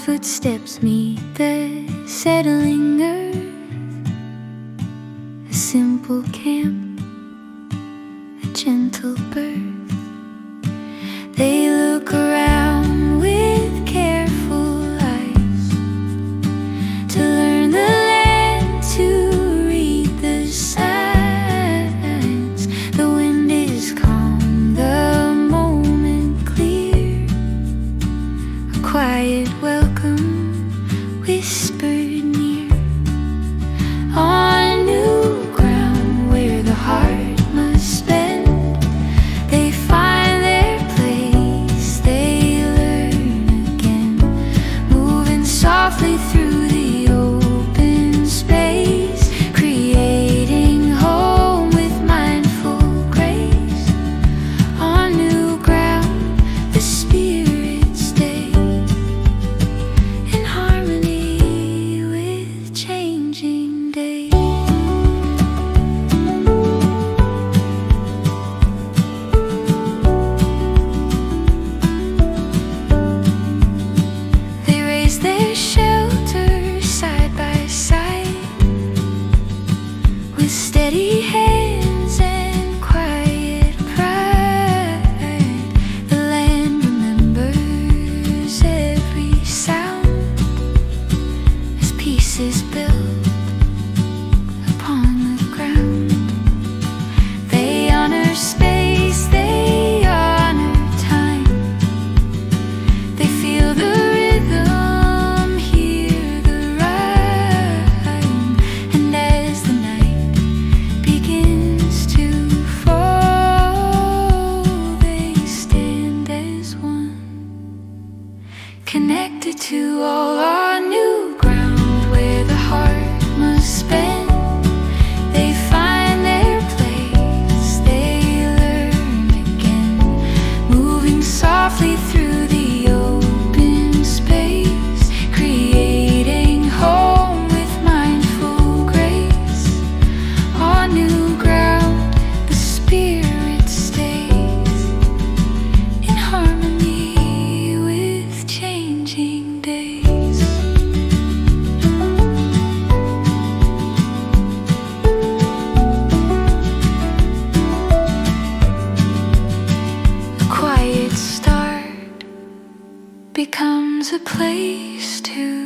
footsteps meet the settling earth. A simple camp, a gentle birth. They look around with careful eyes to learn the land, to read the signs. The wind is calm, the moment clear. A quiet welcome whispered near. On new ground where the heart must bend, they find their place, they learn again. Moving softly through the open space, creating home with mindful grace. On new ground the spirit stays, in harmony with changing days. They raise their shelter side by side, with steady hands and quiet pride. The land remembers every sound as peace is built upon the ground. They honor space, they honor time. They feel the rhythm, hear the rhyme. And as the night begins to fall, they stand as one, connected to all our new ground where the heart must spend. They find their place, they learn again. Moving softly through the open space, creating home with mindful grace. On new ground the spirit stays, in harmony with changing days. A quiet start becomes a place to